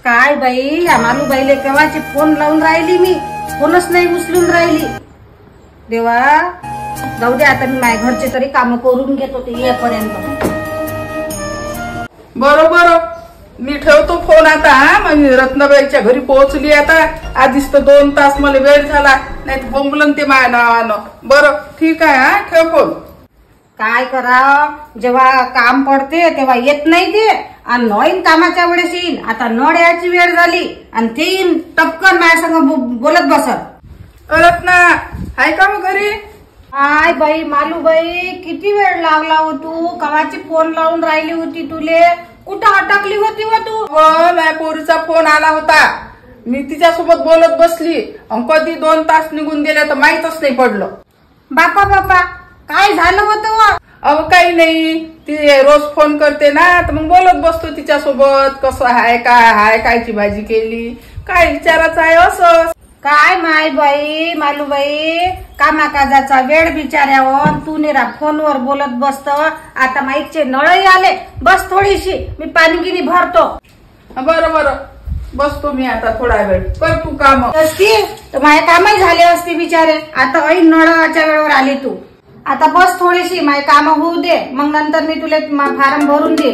काय बाई, या मालूबाईले केव्हाची फोन लावून राहिली मी, फोनच नाही उचलून राहिली. देवा जाऊ दे, आता मी माझ्या घरचे तरी काम करून घेत होते येईपर्यंत. बरोबर, मी ठेवतो फोन आता. मग रत्नाबाईच्या घरी पोहोचली आता. आधीच तर 2 तास मला वेळ झाला, नाही बोंबलन ते माझ्या नावानं. बरं ठीक आहे, हा ठेव फोन. काय करा, जेव्हा काम पडते तेव्हा येत नाही ते, आणि नवीन कामाच्या वेळेस येईन. आता नळ यायची वेळ झाली आणि ते येईन टपकन माझ्या संग बोलत बसत. रत्ना हाय का मग घरी? हाय बाई मालूबाई, किती वेळ लागला हो तू, कवाची फोन लावून राहिली होती तुले, कुठं अटकली होती व तू? माझ्या पोरीचा फोन आला होता, मी तिच्यासोबत बोलत बसली, कधी 2 तास निघून गेले तर माहीतच नाही पडलं. बापा बापा, काय झालं होतं? अहो काही नाही, ती रोज फोन करते ना, तर मग बोलत बसतो तिच्यासोबत. कसं हाय, काय हाय, कायची भाजी केली, काय विचारायचं आहे असं. काय माय बाई मालूबाई, कामाकाजाचा वेळ बिचाऱ्यावर तू निरा फोनवर बोलत बसत. आता माईकचे नळही आले, बस थोडीशी मी पाणीगिरी भरतो. बरं बरं, बसतो मी आता थोडा वेळ. कर तू काम असती तर माझे कामही झाले असते बिचारे. आता ऐन नळाच्या वेळेवर आली तू. आता बस थोडीशी, माझे काम होऊ दे, मग नंतर मी तुला फार्म भरून दे.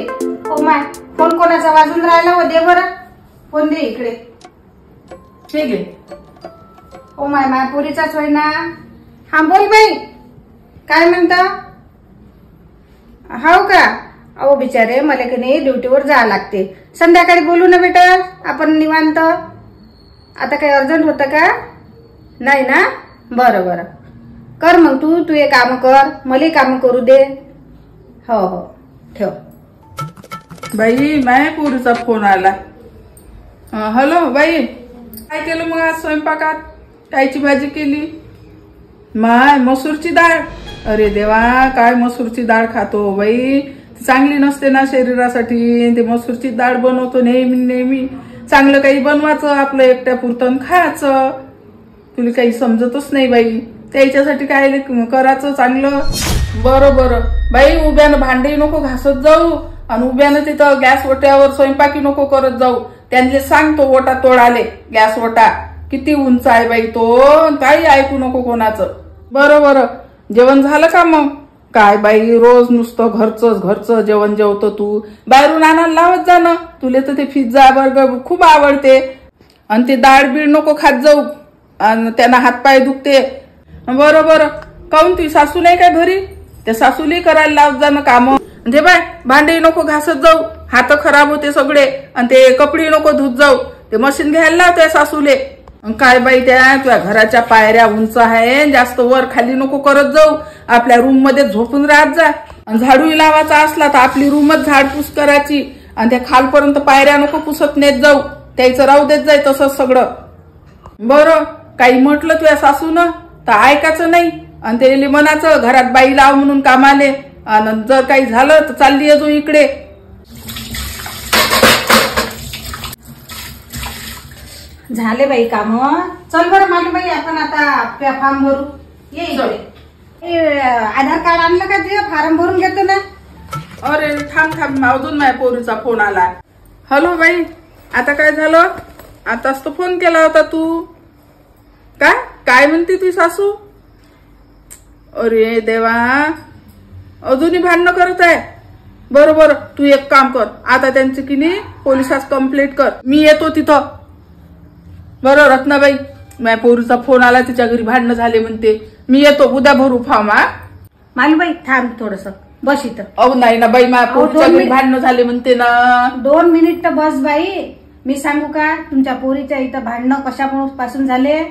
हो माय, फोन कोणाचा वाजून राहिला हो, दे बरं फोन, दे इकडे. ठीक आहे. ओ माय, माय पुरीचाच होय ना. हा बोल बाई, काय म्हणता? हो का? अहो बिचारे, मला की नाही ड्युटीवर जावं लागते. संध्याकाळी बोलू ना बेटा आपण निवांत. आता काही अर्जंट होतं का? नाही ना? बरं बरं, कर मग तू हे काम कर, मला काम करू दे. हो हो, ठेव. बाई माझ्या पोरीचा फोन आला. हॅलो बाई, काय केलं मग आज स्वयंपाकात? कायची भाजी केली? माय मसूरची डाळ. अरे देवा, काय मसूरची डाळ खातो बाई, चांगली नसते ना शरीरासाठी. ते मसूरची डाळ बनवतो नेहमी नेहमी. चांगलं काही बनवायचं, आपलं एकट्या पुरतं खायचं. तुला काही समजतच नाही बाई, त्याच्यासाठी काय करायचं चांगलं. बरं बरं बाई, उभ्यानं भांडी नको घासत जाऊ, आणि उभ्यानं तिथं गॅस ओट्यावर स्वयंपाकी नको करत जाऊ. त्यांना सांगतो ओटा तोडाले, गॅस ओटा किती उंच आहे बाई तो, काही ऐकू नको कोणाचं. बरं बरं, जेवण झालं का मग? काय बाई, रोज नुसतं घरचं जेवण जेवतो तू. बाहेरून आणायला लावत जा ना, तुला तर ते पिझ्झा बर्गर खूप आवडते. आणि ते डाळ बीळ नको खात जाऊ, आणि त्यांना हातपाय दुखते. बरं बरं, काऊन तुझी सासू नाही का घरी? त्या सासूली करायला लावत जा ना काम. म्हणजे बाय, भांडे नको घासत जाऊ, हात खराब होते सगळे. आणि ते कपडे नको धुत जाऊ, ते मशीन घ्यायला लाव त्या सासूले. काय बाई, त्या तुझ्या घराच्या पायऱ्या उंच आहे, जास्त वर खाली नको करत जाऊ. आपल्या रूम मध्ये झोपून राहत जा. आणि झाडूही लावायचा असला तर आपली रूमच झाडपूस करायची, आणि त्या खालपर्यंत पायऱ्या नको पुसत नेत जाऊ. त्याचं राहू देत जाय तसंच सगळं. बरं, काही म्हटलं तुझ्या सासूनं तर ऐकायचं नाही, आणि ते मनाचं घरात बाई लाव म्हणून कामाले. आणि जर काही झालं तर चालली येजो इकडे. झाले बाई काम. चल बरं मालूबाई, आपण आता फॉर्म भरू. ये इकडे. आधार कार्ड आणलं का? ते फॉर्म भरून घेतो ना. अरे थांब, अजून माझ्या पोरीचा फोन आला. हॅलो बाई, आता काय झालं? आताच तो फोन केला होता तू. काय म्हणते तुझी सासू? अरे देवा, अजूनही भांडणं करत आहे. बरोबर, तू एक काम कर, आता त्यांची की नाही पोलिसात कंप्लेंट कर, मी येतो तिथं. बरं रत्नाबाई, माझ्या पोरीचा फोन आला, तिच्या घरी भांडणं झाले म्हणते. मी येतो, उद्या भरू फॉर्म. हा मालूबाई थांब थोडस, बस इथं. अहो नाही ना बाई, माझ्या पोरीच्या घरी भांडणं झाले म्हणते ना. 2 मिनिट तर बस बाई. मी सांगू का तुमच्या पोरीच्या इथं भांडणं कशापासून झाले?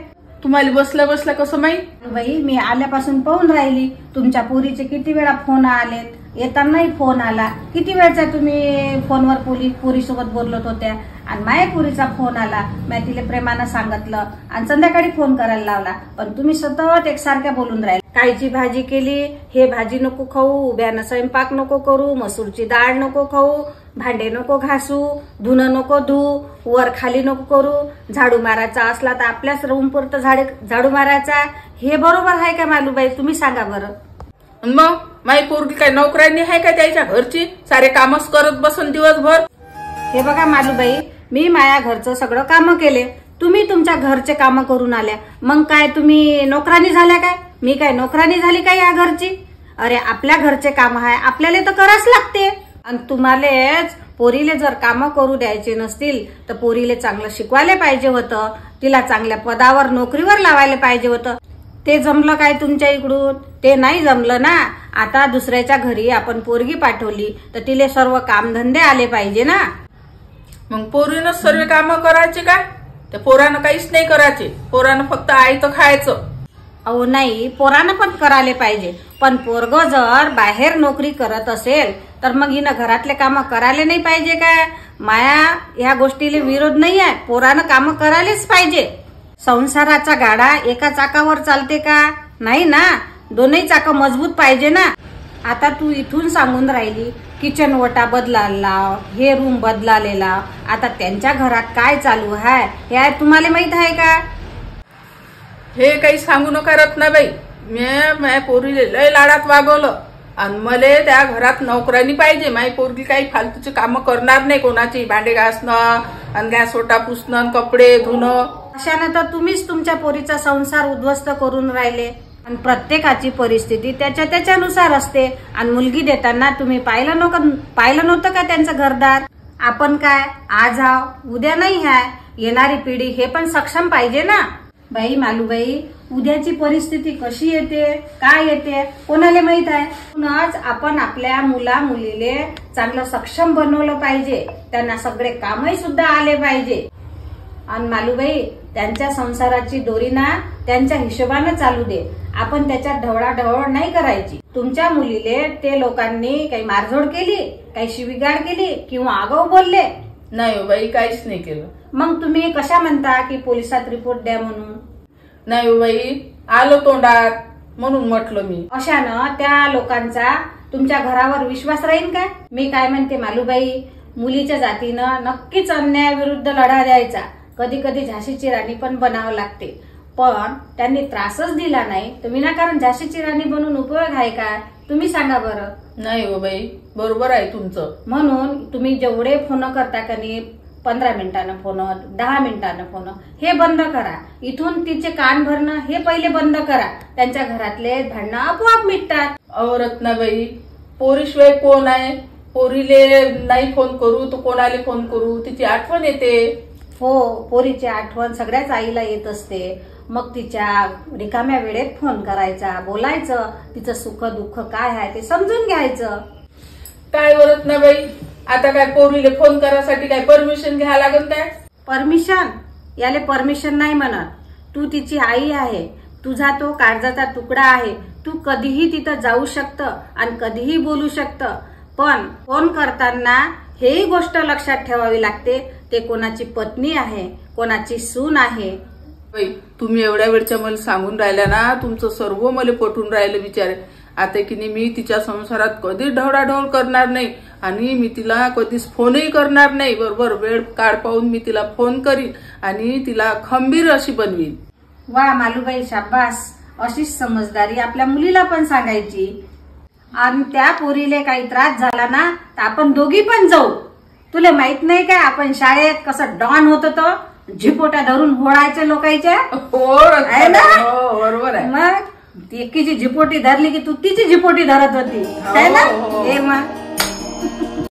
तुम्हाला बसल्या बसल्या कसं माहित? बाई, मी आल्यापासून पाहून राहिली. तुमच्या पोरीचे किती वेळा फोन आलेत, येतानाही फोन आला. किती वेळचा तुम्ही फोनवर पोरीसोबत बोलत होत्या, आणि माझ्या पोरीचा फोन आला. मी तिला प्रेमानं सांगितलं, आणि संध्याकाळी फोन करायला लावला. पण तुम्ही सतत एकसारख्या बोलून राहिले. कायची भाजी केली, हे भाजी नको खाऊ, उभ्यानं स्वयंपाक नको करू, मसूरची डाळ नको खाऊ, भांडे नको घासू, धुणं नको धुऊ, वर खाली नको करू, झाडू मारायचा असला तर आपल्याच रूम पुरतं झाडू मारायचा. हे बरोबर आहे का मालूबाई? तुम्ही सांगा बरं. मग माई पोरगी काय नोकरांनी आहे का त्याच्या घरची? सारे कामच करत बसन दिवसभर. हे बघा मालूबाई, मी माया घरचं सगळं कामं केले, तुम्ही तुमच्या घरचे कामं करून आल्या. मग काय तुम्ही नोकरानी झाल्या काय? मी काय नोकरानी झाली काय या घरची? अरे आपल्या घरचे काम आहे, आपल्याला तर करावंच लागते. आणि तुम्हालेच पोरीले जर कामं करू द्यायचे नसतील तर पोरीले चांगलं शिकवायला पाहिजे होतं, तिला चांगल्या पदावर नोकरीवर लावायला पाहिजे होतं. ते जमलं काय तुमच्या इकडून? ते नाही जमलं ना. आता दुसऱ्याच्या घरी आपण पोरगी पाठवली तर तिले सर्व कामधंदे आले पाहिजे ना. मग पोरीनं सर्व कामं करायचे काय? त्या पोरानं काहीच नाही करायचे. पोरानं फक्त आयतं खायचं. अहो नाही, पोरानं पण करायला पाहिजे. पण पोरग जर बाहेर नोकरी करत असेल तर मग हिनं घरातले कामं करायला नाही पाहिजे काय? माया ह्या गोष्टीला विरोध नाही आहे, पोरानं कामं करायलाच पाहिजे. संसाराचा गाडा एका चाकावर चालते का? नाही ना, दोन्ही चाक मजबूत पाहिजे ना. आता तू इथून सांगून राहिली किचन ओटा बदलायला लाव, हे रूम बदलाले लाव. आता त्यांच्या घरात काय चालू आहे हे तुम्हाला माहित आहे का? हे काही सांगू नका रत्नाबाई. मी पोरीले लय लाडात वागवलं आणि मला त्या घरात नोकरानी पाहिजे. माझी पोरगी काही फालतूची कामं करणार नाही. कोणाची भांडे घासणं आणि गॅस ओटा पुसणं, कपडे धुणं. अशानं तर तुम्हीच तुमच्या पोरीचा संसार उद्ध्वस्त करून राहिले. आणि प्रत्येकाची परिस्थिती त्याच्या त्याच्यानुसार असते. आणि मुलगी देताना तुम्ही पाहिलं नव्हतं का त्यांचं घरदार? आपण काय आज आहो उद्या नाही आहे. येणारी पिढी हे पण सक्षम पाहिजे ना. बाई मालूबाई, उद्याची परिस्थिती कशी येते, काय येते कोणाला माहित आहे. म्हणूनच आपण आपल्या मुला मुलीले चांगलं सक्षम बनवलं पाहिजे. त्यांना सगळे कामही सुद्धा आले पाहिजे. आणि मालूबाई, त्यांच्या संसाराची दोरी ना त्यांच्या हिशोबानं चालू दे. आपण त्याच्यात ढवळाढवळ नाही करायची. तुमच्या मुलीले ते लोकांनी काही मारझोड केली, काही शिवीगाळ केली किंवा आगाऊ बोलले नाही हो बाई, काहीच नाही केलं. मग तुम्ही कशा म्हणता की पोलिसात रिपोर्ट द्या म्हणून? नाही हो बाई, आलो तोंडात म्हणून म्हटलं मी. अशानं त्या लोकांचा तुमच्या घरावर विश्वास राहील काय? मी काय म्हणते मालूबाई, मुलीच्या जातीनं नक्कीच अन्यायाविरुद्ध लढा द्यायचा. कधी कधी झाशीची राणी पण बनावं लागते. पण त्यांनी त्रासच दिला नाही तर विनाकारण झाशीची राणी बनून उपयोग आहे काय? तुम्ही सांगा बरं. नाही हो बाई, बरोबर आहे तुमचं. म्हणून तुम्ही जेवढे फोन करता का नाही, 15 मिनिटानं फोन, 10 मिनिटानं फोन, हे बंद करा. इथून तिचे कान भरणं हे पहिले बंद करा. त्यांच्या घरातले भांडणं आपोआप मिटतात. अहो रत्नाबाई, पोरीशिवाय कोण आहे? पोरीले नाही फोन करू तर कोणाला फोन करू? तिची आठवण येते. हो, पोरीची आठवण सगळ्याच आईला येत असते. मग तिच्या रिकाम्या वेळेत फोन करायचा, बोलायचं, तिचं सुख दुःख काय आहे ते समजून घ्यायचं. काय वरत ना बाई, आता काय पोरीले फोन करायसाठी काय परमिशन घ्यायला लागेल काय? परमिशन? याले परमिशन नाही म्हणत. तू तिची आई आहे, तुझा तो काळजाचा तुकडा आहे. तू कधीही तिथं जाऊ शकतं आणि कधीही बोलू शकतं. पण फोन करताना हेही गोष्ट लक्षात ठेवावी लागते, ते कोणाची पत्नी आहे, कोणाची सून आहे. तुम्ही एवढ्या वेळच्या मला सांगून राहिल्या ना, तुमचं सर्व मला पटून राहिलं विचार. आता की नाही, मी तिच्या संसारात कधीच ढवळाढवळ करणार नाही आणि मी तिला कधीच फोनही करणार नाही. बरोबर वेळ काढ पाहून मी तिला फोन करीन आणि तिला खंबीर अशी बनवीन. वा मालूबाई, शाबास. अशीच समजदारी आपल्या मुलीला पण सांगायची. आणि त्या पोरीले काही त्रास झाला ना तर आपण दोघी पण जाऊ. तुला माहित नाही काय, आपण शाळेत कसं डॉन होत होतो, झिपोट्या धरून होळायच्या लोकांच्या. आहे ना? बरोबर आहे. मग एकीची झिपोटी धरली की तू तिची झिपोटी धरत होती, है ना? हे मग